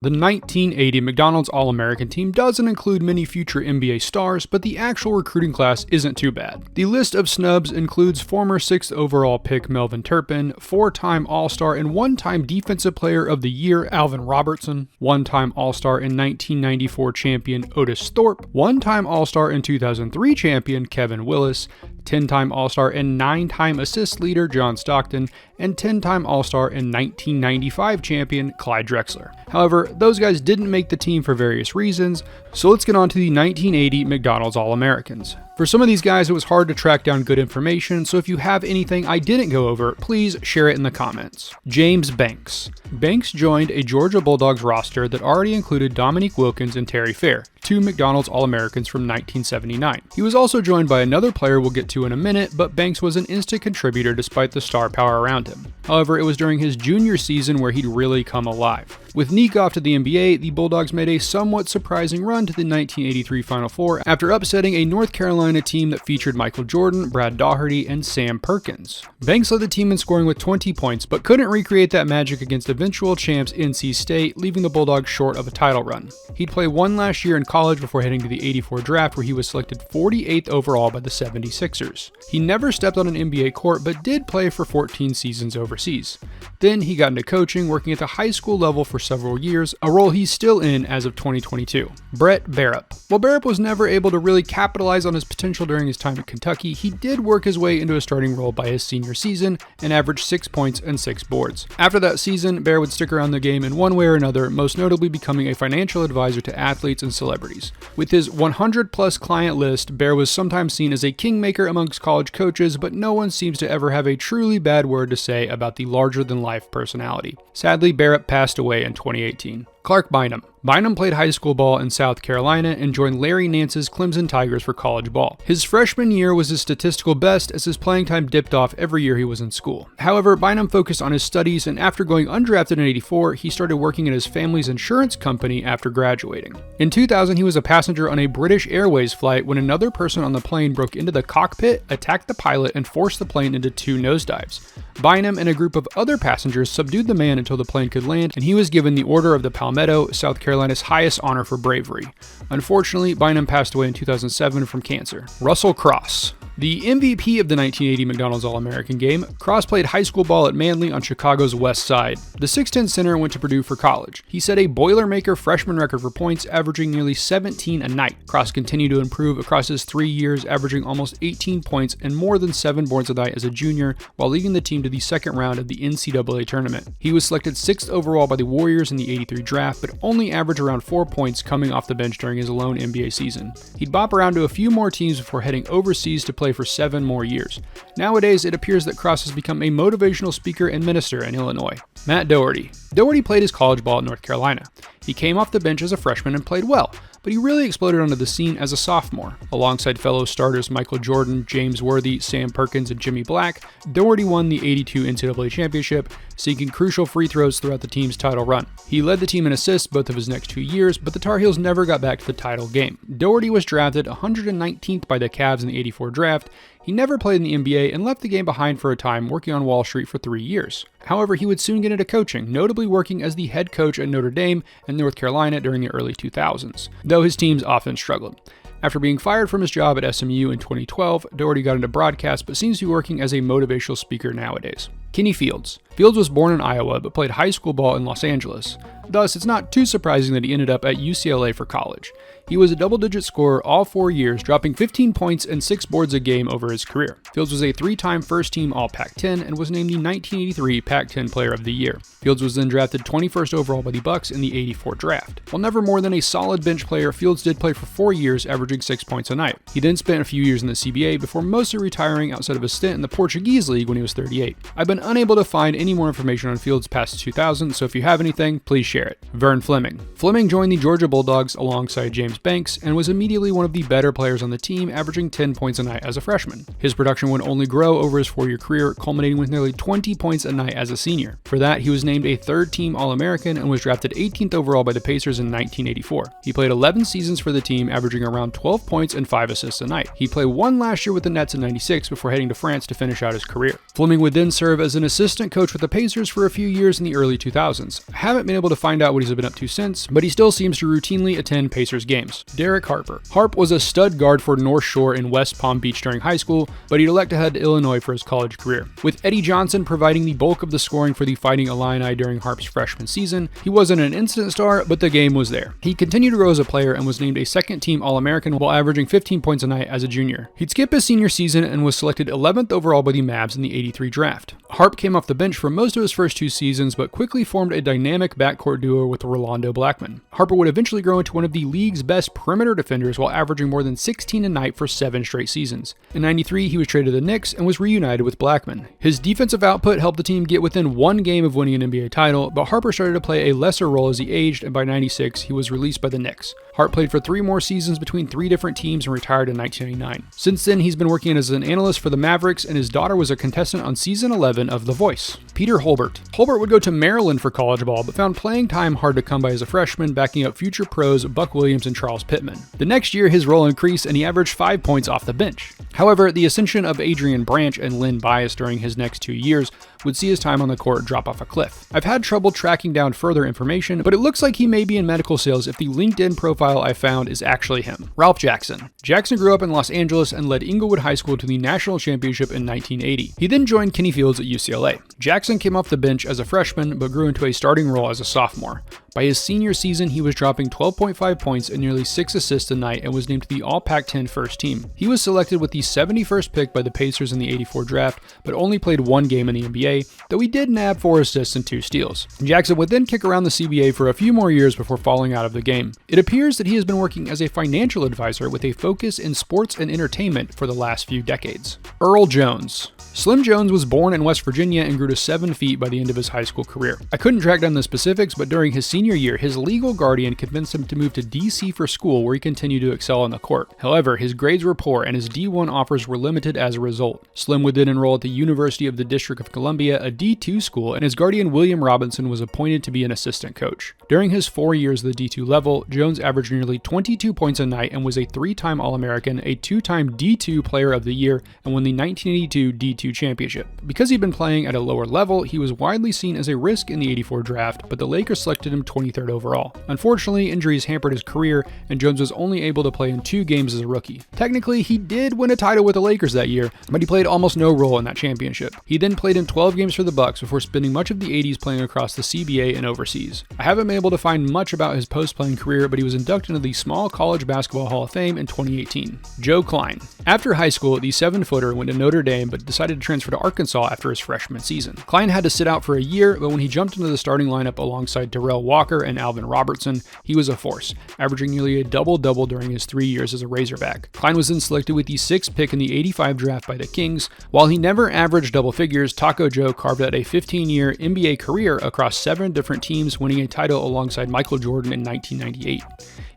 The 1980 McDonald's All-American team doesn't include many future NBA stars, but the actual recruiting class isn't too bad. The list of snubs includes former 6th overall pick Melvin Turpin, 4-time All-Star and 1-time Defensive Player of the Year Alvin Robertson, 1-time All-Star and 1994 champion Otis Thorpe, 1-time All-Star and 2003 champion Kevin Willis, 10-time All-Star and 9-time assist leader John Stockton, and 10-time All-Star and 1995 champion Clyde Drexler. However, those guys didn't make the team for various reasons, so let's get on to the 1980 McDonald's All-Americans. For some of these guys, it was hard to track down good information, so if you have anything I didn't go over, please share it in the comments. James Banks. Banks joined a Georgia Bulldogs roster that already included Dominique Wilkins and Terry Fair, 2 McDonald's All-Americans from 1979. He was also joined by another player we'll get to in a minute, but Banks was an instant contributor despite the star power around him. However, it was during his junior season where he'd really come alive. With Neek off to the NBA, the Bulldogs made a somewhat surprising run to the 1983 Final Four after upsetting a North Carolina team that featured Michael Jordan, Brad Doherty, and Sam Perkins. Banks led the team in scoring with 20 points, but couldn't recreate that magic against eventual champs NC State, leaving the Bulldogs short of a title run. He'd play one last year in college before heading to the 84 draft, where he was selected 48th overall by the 76ers. He never stepped on an NBA court, but did play for 14 seasons overseas. Then he got into coaching, working at the high school level for several years, a role he's still in as of 2022. Bret Bearup. While Bearup was never able to really capitalize on his potential during his time at Kentucky, he did work his way into a starting role by his senior season and averaged 6 points and 6 boards. After that season, Bear would stick around the game in one way or another, most notably becoming a financial advisor to athletes and celebrities. With his 100-plus client list, Bear was sometimes seen as a kingmaker amongst college coaches, but no one seems to ever have a truly bad word to say about the larger-than-life personality. Sadly, Bearup passed away in 2018. Carke Bynum. Bynum played high school ball in South Carolina and joined Larry Nance's Clemson Tigers for college ball. His freshman year was his statistical best, as his playing time dipped off every year he was in school. However, Bynum focused on his studies, and after going undrafted in '84, he started working at his family's insurance company after graduating. In 2000, he was a passenger on a British Airways flight when another person on the plane broke into the cockpit, attacked the pilot, and forced the plane into 2 nosedives. Bynum and a group of other passengers subdued the man until the plane could land, and he was given the Order of the Palmetto, South Carolina's highest honor for bravery. Unfortunately, Bynum passed away in 2007 from cancer. Russell Cross. The MVP of the 1980 McDonald's All-American game, Cross played high school ball at Manly on Chicago's west side. The 6'10 center went to Purdue for college. He set a Boilermaker freshman record for points, averaging nearly 17 a night. Cross continued to improve across his 3 years, averaging almost 18 points and more than 7 boards a night as a junior, while leading the team to the second round of the NCAA tournament. He was selected 6th overall by the Warriors in the '83 draft, but only averaged around 4 points coming off the bench during his lone NBA season. He'd bop around to a few more teams before heading overseas to play for 7 more years. Nowadays, it appears that Cross has become a motivational speaker and minister in Illinois. Matt Doherty. Doherty played his college ball at North Carolina. He came off the bench as a freshman and played well, but he really exploded onto the scene as a sophomore. Alongside fellow starters Michael Jordan, James Worthy, Sam Perkins, and Jimmy Black, Doherty won the '82 NCAA championship, sinking crucial free throws throughout the team's title run. He led the team in assists both of his next 2 years, but the Tar Heels never got back to the title game. Doherty was drafted 119th by the Cavs in the '84 draft. He never played in the NBA and left the game behind for a time, working on Wall Street for 3 years. However, he would soon get into coaching, notably working as the head coach at Notre Dame and North Carolina during the early 2000s, though his teams often struggled. After being fired from his job at SMU in 2012, Doherty got into broadcast but seems to be working as a motivational speaker nowadays. Kenny Fields. Fields was born in Iowa but played high school ball in Los Angeles. Thus, it's not too surprising that he ended up at UCLA for college. He was a double-digit scorer all 4 years, dropping 15 points and 6 boards a game over his career. Fields was a 3-time first-team All-Pac-10 and was named the 1983 Pac-10 Player of the Year. Fields was then drafted 21st overall by the Bucks in the '84 draft. While never more than a solid bench player, Fields did play for 4 years, averaging 6 points a night. He then spent a few years in the CBA before mostly retiring outside of a stint in the Portuguese League when he was 38. I've been unable to find any more information on Fields past 2000, so if you have anything, please share it. Vern Fleming. Fleming joined the Georgia Bulldogs alongside James Banks and was immediately one of the better players on the team, averaging 10 points a night as a freshman. His production would only grow over his 4-year career, culminating with nearly 20 points a night as a senior. For that, he was named a 3rd-team All-American and was drafted 18th overall by the Pacers in 1984. He played 11 seasons for the team, averaging around 12 points and 5 assists a night. He played one last year with the Nets in '96 before heading to France to finish out his career. Fleming would then serve as was an assistant coach with the Pacers for a few years in the early 2000s. I haven't been able to find out what he's been up to since, but he still seems to routinely attend Pacers games. Derek Harper. Harp was a stud guard for North Shore in West Palm Beach during high school, but he'd elect to head to Illinois for his college career. With Eddie Johnson providing the bulk of the scoring for the Fighting Illini during Harp's freshman season, he wasn't an instant star, but the game was there. He continued to grow as a player and was named a second-team All-American while averaging 15 points a night as a junior. He'd skip his senior season and was selected 11th overall by the Mavs in the '83 draft. Harp came off the bench for most of his first 2 seasons, but quickly formed a dynamic backcourt duo with Rolando Blackman. Harper would eventually grow into one of the league's best perimeter defenders while averaging more than 16 a night for 7 straight seasons. In '93, he was traded to the Knicks and was reunited with Blackman. His defensive output helped the team get within 1 game of winning an NBA title, but Harper started to play a lesser role as he aged, and by '96, he was released by the Knicks. Hart played for 3 more seasons between 3 different teams and retired in 1999. Since then, he's been working as an analyst for the Mavericks, and his daughter was a contestant on season 11 of The Voice. Peter Holbert. Holbert would go to Maryland for college ball, but found playing time hard to come by as a freshman, backing up future pros Buck Williams and Charles Pittman. The next year, his role increased, and he averaged 5 points off the bench. However, the ascension of Adrian Branch and Lynn Bias during his next 2 years would see his time on the court drop off a cliff. I've had trouble tracking down further information, but it looks like he may be in medical sales if the LinkedIn profile I found is actually him. Ralph Jackson. Jackson grew up in Los Angeles and led Inglewood High School to the national championship in 1980. He then joined Kenny Fields at UCLA. Jackson came off the bench as a freshman, but grew into a starting role as a sophomore. By his senior season, he was dropping 12.5 points and nearly 6 assists a night and was named to the All-Pac-10 first team. He was selected with the 71st pick by the Pacers in the '84 draft, but only played 1 game in the NBA, though he did nab 4 assists and 2 steals. Jackson would then kick around the CBA for a few more years before falling out of the game. It appears that he has been working as a financial advisor with a focus in sports and entertainment for the last few decades. Earl Jones. Slim Jones was born in West Virginia and grew to 7 feet by the end of his high school career. I couldn't track down the specifics, but during his senior year, his legal guardian convinced him to move to DC for school, where he continued to excel on the court. However, his grades were poor and his D1 offers were limited as a result. Slim would then enroll at the University of the District of Columbia, a D2 school, and his guardian William Robinson was appointed to be an assistant coach. During his 4 years at the D2 level, Jones averaged nearly 22 points a night and was a 3-time All-American, a 2-time D2 Player of the Year, and won the 1982 D2 championship. Because he'd been playing at a lower level, he was widely seen as a risk in the '84 draft, but the Lakers selected him 23rd overall. Unfortunately, injuries hampered his career, and Jones was only able to play in 2 games as a rookie. Technically, he did win a title with the Lakers that year, but he played almost no role in that championship. He then played in 12 games for the Bucks before spending much of the '80s playing across the CBA and overseas. I haven't been able to find much about his post-playing career, but he was inducted into the Small College Basketball Hall of Fame in 2018. Joe Kleine. After high school, the 7-footer went to Notre Dame, but decided to transfer to Arkansas after his freshman season. Kleine had to sit out for a year, but when he jumped into the starting lineup alongside Darrell Walker and Alvin Robertson, he was a force, averaging nearly a double-double during his 3 years as a Razorback. Kleine was then selected with the 6th pick in the '85 draft by the Kings. While he never averaged double figures, Taco Joe carved out a 15-year NBA career across 7 different teams, winning a title alongside Michael Jordan in 1998.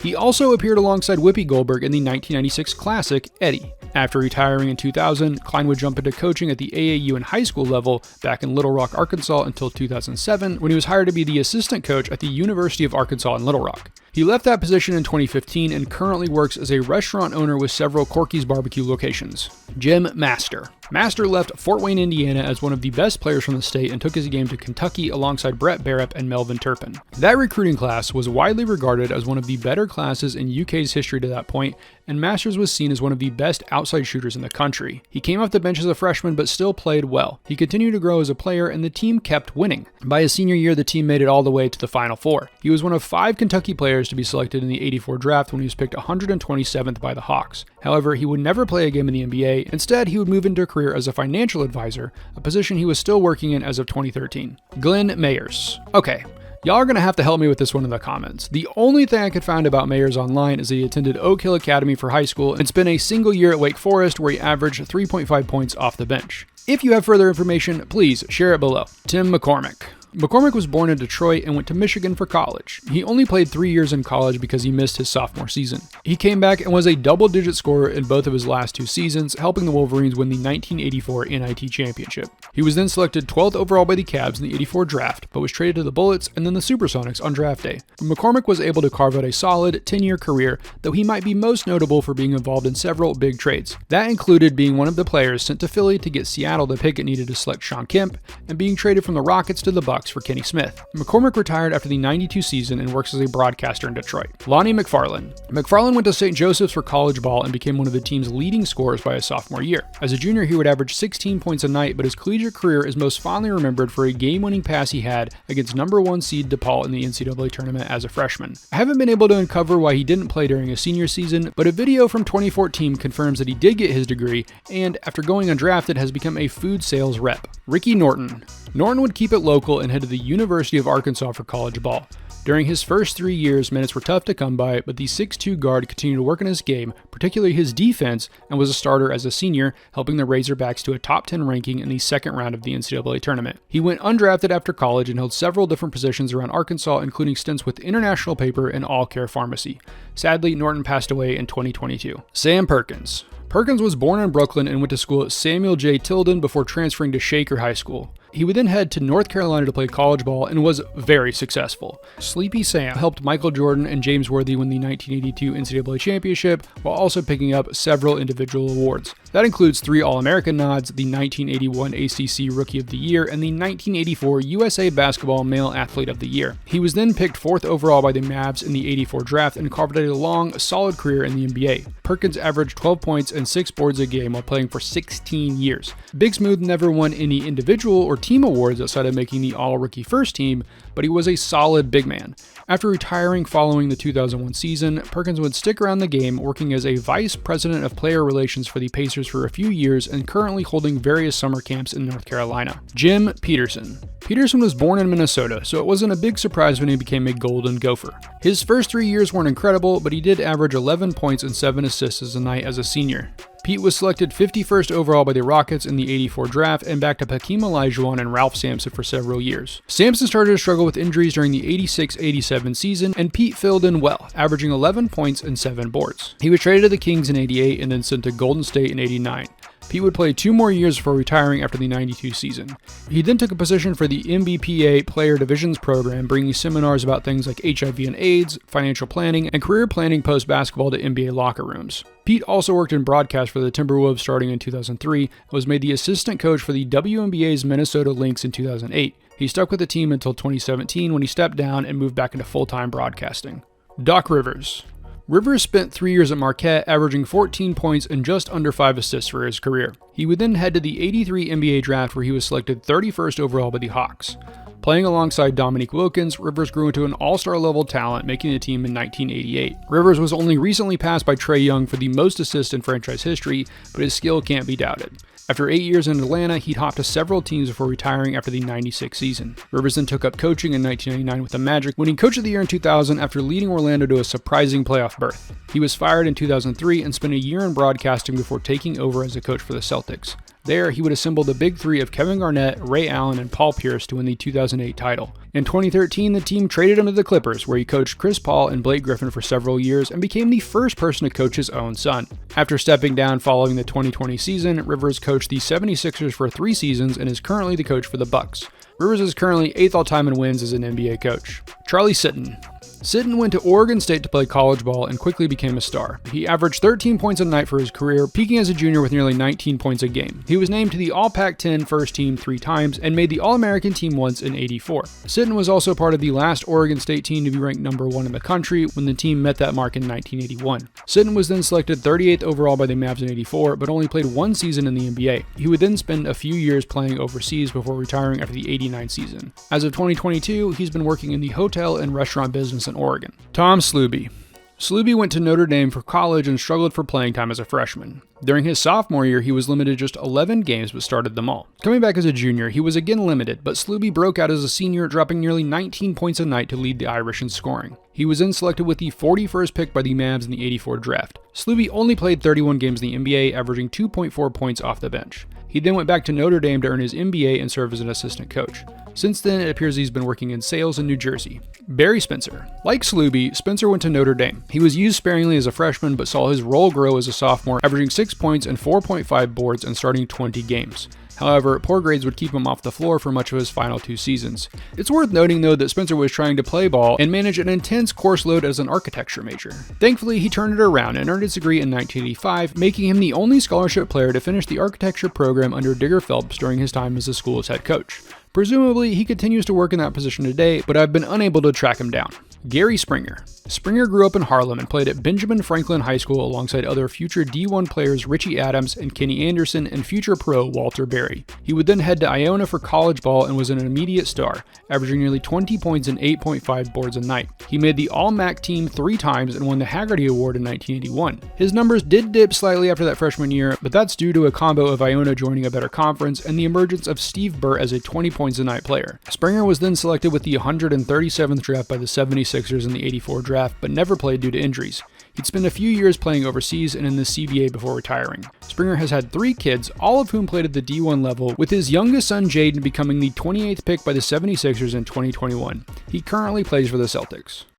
He also appeared alongside Whoopi Goldberg in the 1996 classic, Eddie. After retiring in 2000, Kleine would jump into coaching at the AAU and high school level back in Little Rock, Arkansas until 2007, when he was hired to be the assistant coach at the University of Arkansas in Little Rock. He left that position in 2015 and currently works as a restaurant owner with several Corky's barbecue locations. Jim Master. Master left Fort Wayne, Indiana as one of the best players from the state and took his game to Kentucky alongside Bret Bearup and Melvin Turpin. That recruiting class was widely regarded as one of the better classes in UK's history to that point, and Masters was seen as one of the best outside shooters in the country. He came off the bench as a freshman but still played well. He continued to grow as a player and the team kept winning. By his senior year, the team made it all the way to the Final Four. He was one of 5 Kentucky players to be selected in the '84 draft when he was picked 127th by the Hawks. However, he would never play a game in the NBA. Instead, he would move into a career as a financial advisor, a position he was still working in as of 2013. Glenn Mayers. Okay. Y'all are going to have to help me with this one in the comments. The only thing I could find about Mayers online is that he attended Oak Hill Academy for high school and spent a single year at Wake Forest where he averaged 3.5 points off the bench. If you have further information, please share it below. Tim McCormick. McCormick was born in Detroit and went to Michigan for college. He only played 3 years in college because he missed his sophomore season. He came back and was a double-digit scorer in both of his last 2 seasons, helping the Wolverines win the 1984 NIT championship. He was then selected 12th overall by the Cavs in the '84 draft, but was traded to the Bullets and then the Supersonics on draft day. McCormick was able to carve out a solid 10-year career, though he might be most notable for being involved in several big trades. That included being one of the players sent to Philly to get Seattle the pick it needed to select Shawn Kemp, and being traded from the Rockets to the Bucks for Kenny Smith. McCormick retired after the '92 season and works as a broadcaster in Detroit. Lonnie McFarlan. McFarlan went to St. Joseph's for college ball and became one of the team's leading scorers by his sophomore year. As a junior, he would average 16 points a night, but his collegiate career is most fondly remembered for a game-winning pass he had against #1 seed DePaul in the NCAA tournament as a freshman. I haven't been able to uncover why he didn't play during his senior season, but a video from 2014 confirms that he did get his degree and, after going undrafted, has become a food sales rep. Ricky Norton. Norton would keep it local and head to the University of Arkansas for college ball. During his first 3 years, minutes were tough to come by, but the 6'2" guard continued to work on his game, particularly his defense, and was a starter as a senior, helping the Razorbacks to a top 10 ranking in the second round of the NCAA tournament. He went undrafted after college and held several different positions around Arkansas, including stints with International Paper and All Care Pharmacy. Sadly, Norton passed away in 2022. Sam Perkins. Perkins was born in Brooklyn and went to school at Samuel J. Tilden before transferring to Shaker High School. He would then head to North Carolina to play college ball and was very successful. Sleepy Sam helped Michael Jordan and James Worthy win the 1982 NCAA championship while also picking up several individual awards. That includes 3 All-American nods, the 1981 ACC Rookie of the Year, and the 1984 USA Basketball Male Athlete of the Year. He was then picked 4th overall by the Mavs in the '84 draft and carved out a long, solid career in the NBA. Perkins averaged 12 points and 6 boards a game while playing for 16 years. Big Smooth never won any individual or team awards outside of making the All-Rookie First Team, but he was a solid big man. After retiring following the 2001 season, Perkins would stick around the game, working as a vice president of player relations for the Pacers for a few years and currently holding various summer camps in North Carolina. Jim Petersen. Petersen was born in Minnesota, so it wasn't a big surprise when he became a Golden Gopher. His first 3 years weren't incredible, but he did average 11 points and 7 assists a night as a senior. Pete was selected 51st overall by the Rockets in the '84 draft and backed up Hakeem Olajuwon and Ralph Sampson for several years. Sampson started to struggle with injuries during the '86-'87 season, and Pete filled in well, averaging 11 points and 7 boards. He was traded to the Kings in '88 and then sent to Golden State in '89. Pete would play 2 more years before retiring after the '92 season. He then took a position for the MBPA Player Divisions program, bringing seminars about things like HIV and AIDS, financial planning, and career planning post-basketball to NBA locker rooms. Pete also worked in broadcast for the Timberwolves starting in 2003 and was made the assistant coach for the WNBA's Minnesota Lynx in 2008. He stuck with the team until 2017 when he stepped down and moved back into full-time broadcasting. Doc Rivers. Rivers spent 3 years at Marquette, averaging 14 points and just under 5 assists for his career. He would then head to the '83 NBA draft where he was selected 31st overall by the Hawks. Playing alongside Dominique Wilkins, Rivers grew into an all-star level talent, making the team in 1988. Rivers was only recently passed by Trae Young for the most assists in franchise history, but his skill can't be doubted. After 8 years in Atlanta, he'd hopped to several teams before retiring after the '96 season. Rivers then took up coaching in 1999 with the Magic, winning Coach of the Year in 2000 after leading Orlando to a surprising playoff berth. He was fired in 2003 and spent a year in broadcasting before taking over as a coach for the Celtics. There, he would assemble the big three of Kevin Garnett, Ray Allen, and Paul Pierce to win the 2008 title. In 2013, the team traded him to the Clippers, where he coached Chris Paul and Blake Griffin for several years and became the first person to coach his own son. After stepping down following the 2020 season, Rivers coached the 76ers for 3 seasons and is currently the coach for the Bucks. Rivers is currently 8th all-time in wins as an NBA coach. Charlie Sitton. Sitton went to Oregon State to play college ball and quickly became a star. He averaged 13 points a night for his career, peaking as a junior with nearly 19 points a game. He was named to the All-Pac-10 first team 3 times and made the All-American team once in '84. Sitton was also part of the last Oregon State team to be ranked #1 in the country when the team met that mark in 1981. Sitton was then selected 38th overall by the Mavs in '84, but only played 1 season in the NBA. He would then spend a few years playing overseas before retiring after the '89 season. As of 2022, he's been working in the hotel and restaurant business in Oregon. Tom Sluby. Sluby went to Notre Dame for college and struggled for playing time as a freshman. During his sophomore year, he was limited to just 11 games but started them all. Coming back as a junior, he was again limited, but Sluby broke out as a senior, dropping nearly 19 points a night to lead the Irish in scoring. He was then selected with the 41st pick by the Mavs in the '84 draft. Sluby only played 31 games in the NBA, averaging 2.4 points off the bench. He then went back to Notre Dame to earn his MBA and serve as an assistant coach. Since then, it appears he's been working in sales in New Jersey. Barry Spencer. Like Sluby, Spencer went to Notre Dame. He was used sparingly as a freshman, but saw his role grow as a sophomore, averaging 6 points and 4.5 boards and starting 20 games. However, poor grades would keep him off the floor for much of his final 2 seasons. It's worth noting though that Spencer was trying to play ball and manage an intense course load as an architecture major. Thankfully, he turned it around and earned his degree in 1985, making him the only scholarship player to finish the architecture program under Digger Phelps during his time as the school's head coach. Presumably, he continues to work in that position today, but I've been unable to track him down. Gary Springer. Springer grew up in Harlem and played at Benjamin Franklin High School alongside other future D1 players Richie Adams and Kenny Anderson and future pro Walter Berry. He would then head to Iona for college ball and was an immediate star, averaging nearly 20 points and 8.5 boards a night. He made the All-MAC team 3 times and won the Haggerty Award in 1981. His numbers did dip slightly after that freshman year, but that's due to a combo of Iona joining a better conference and the emergence of Steve Burt as a 20 points a night player. Springer was then selected with the 137th draft by the 76ers in the 84 draft, but never played due to injuries. He'd spent a few years playing overseas and in the CBA before retiring. Springer has had 3 kids, all of whom played at the D1 level, with his youngest son Jaden becoming the 28th pick by the 76ers in 2021. He currently plays for the Celtics.